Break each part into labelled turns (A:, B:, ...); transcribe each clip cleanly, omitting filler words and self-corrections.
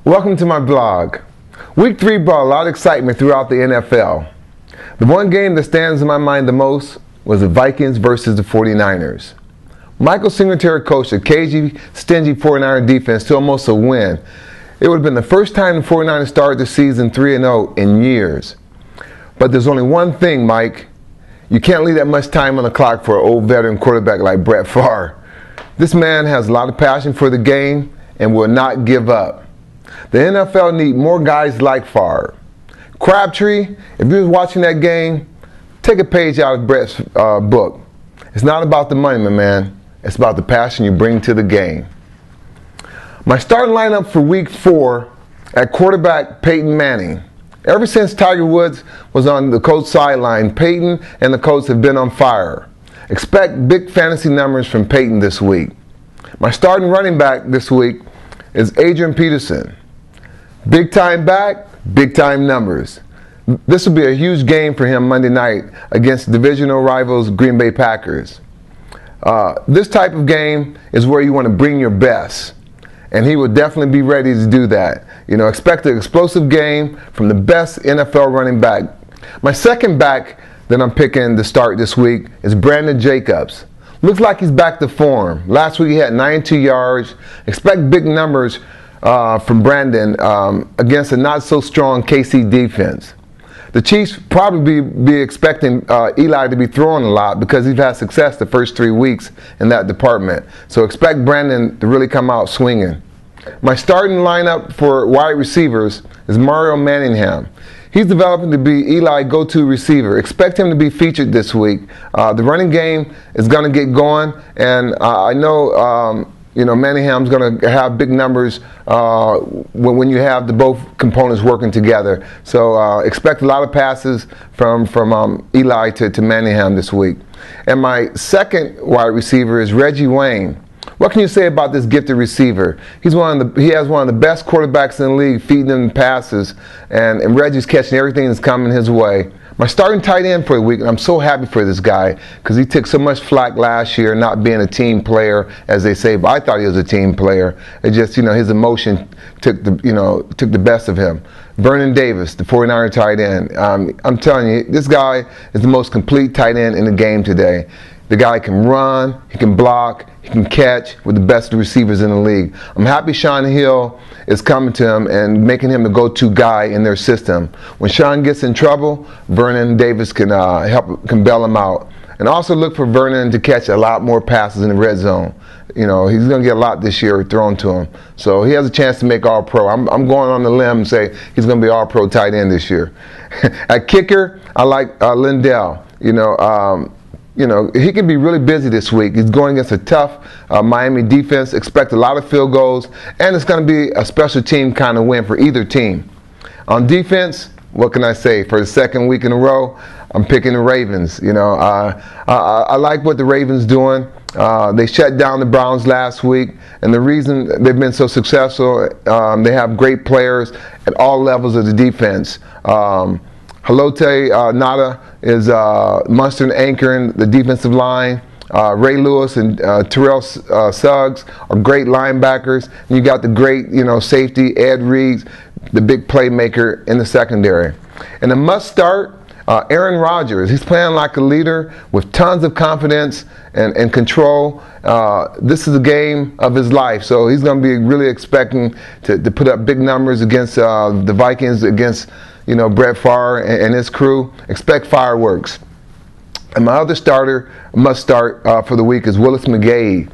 A: Welcome to my blog. Week 3 brought a lot of excitement throughout the NFL. The one game that stands in my mind the most was the Vikings versus the 49ers. Michael Singletary coached a cagey, stingy 49er defense to almost a win. It would have been the first time the 49ers started the season 3-0 in years. But there's only one thing, Mike. You can't leave that much time on the clock for an old veteran quarterback like Brett Favre. This man has a lot of passion for the game and will not give up. The NFL need more guys like Favre. Crabtree, if you was watching that game, take a page out of Brett's book. It's not about the money, my man. It's about the passion you bring to the game. My starting lineup for week 4 at quarterback, Peyton Manning. Ever since Tiger Woods was on the Colts sideline, Peyton and the Colts have been on fire. Expect big fantasy numbers from Peyton this week. My starting running back this week is Adrian Peterson. Big time back, big time numbers. This will be a huge game for him Monday night against divisional rivals Green Bay Packers. This type of game is where you want to bring your best, and he will definitely be ready to do that. Expect an explosive game from the best NFL running back. My second back that I'm picking to start this week is Brandon Jacobs. Looks like he's back to form. Last week he had 92 yards. Expect big numbers from Brandon against a not-so-strong KC defense. The Chiefs probably be expecting Eli to be throwing a lot because he's had success the first 3 weeks in that department. So expect Brandon to really come out swinging. My starting lineup for wide receivers is Mario Manningham. He's developing to be Eli's go-to receiver. Expect him to be featured this week. The running game is going to get going, and I know Manningham's going to have big numbers when you have the both components working together. So expect a lot of passes from Eli to Manningham this week. And my second wide receiver is Reggie Wayne. What can you say about this gifted receiver? He has one of the best quarterbacks in the league feeding them passes, and Reggie's catching everything that's coming his way. My starting tight end for the week, and I'm so happy for this guy because he took so much flack last year not being a team player, as they say, but I thought he was a team player. It just, his emotion took the best of him. Vernon Davis, the 49er tight end. I'm telling you, this guy is the most complete tight end in the game today. The guy can run, he can block, he can catch with the best receivers in the league. I'm happy Sean Hill is coming to him and making him the go-to guy in their system. When Sean gets in trouble, Vernon Davis can bail him out. And also look for Vernon to catch a lot more passes in the red zone. He's going to get a lot this year thrown to him. So he has a chance to make All-Pro. I'm going on the limb and say he's going to be All-Pro tight end this year. At kicker, I like Lindell. He can be really busy this week. He's going against a tough Miami defense. Expect a lot of field goals, and it's going to be a special team kind of win for either team. On defense, what can I say? For the second week in a row, I'm picking the Ravens. I like what the Ravens doing. They shut down the Browns last week, and the reason they've been so successful, they have great players at all levels of the defense. Haloti Nada is Munster anchoring the defensive line. Ray Lewis and Terrell Suggs are great linebackers. And you got the great, safety, Ed Reed, the big playmaker in the secondary. And a must start, Aaron Rodgers. He's playing like a leader with tons of confidence and control. This is a game of his life, so he's going to be really expecting to put up big numbers against the Vikings, against Brett Favre and his crew. Expect fireworks. And my other starter, must start for the week, is Willis McGahee.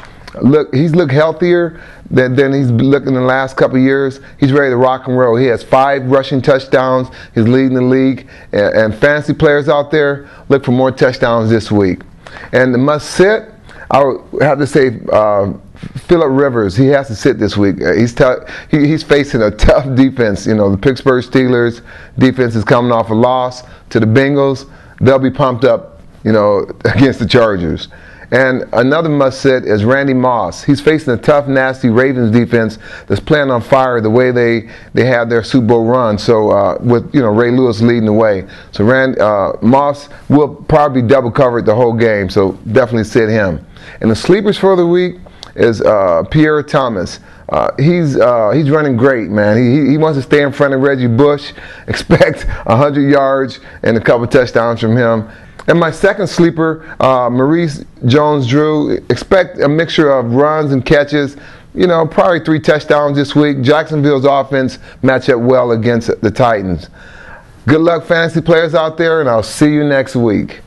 A: He's looked healthier than he's been looking in the last couple of years. He's ready to rock and roll. He has 5 rushing touchdowns. He's leading the league. And fantasy players out there, look for more touchdowns this week. And the must sit, I would have to say Phillip Rivers. He has to sit this week. He's facing a tough defense. The Pittsburgh Steelers defense is coming off a loss to the Bengals. They'll be pumped up, against the Chargers. And another must-sit is Randy Moss. He's facing a tough, nasty Ravens defense that's playing on fire the way they had their Super Bowl run. So with Ray Lewis leading the way, so Moss will probably double cover it the whole game. So definitely sit him. And the sleepers for the week is Pierre Thomas. He's running great, man. He wants to stay in front of Reggie Bush. Expect 100 yards and a couple touchdowns from him. And my second sleeper, Maurice Jones-Drew, expect a mixture of runs and catches. You know, probably 3 touchdowns this week. Jacksonville's offense match up well against the Titans. Good luck, fantasy players out there, and I'll see you next week.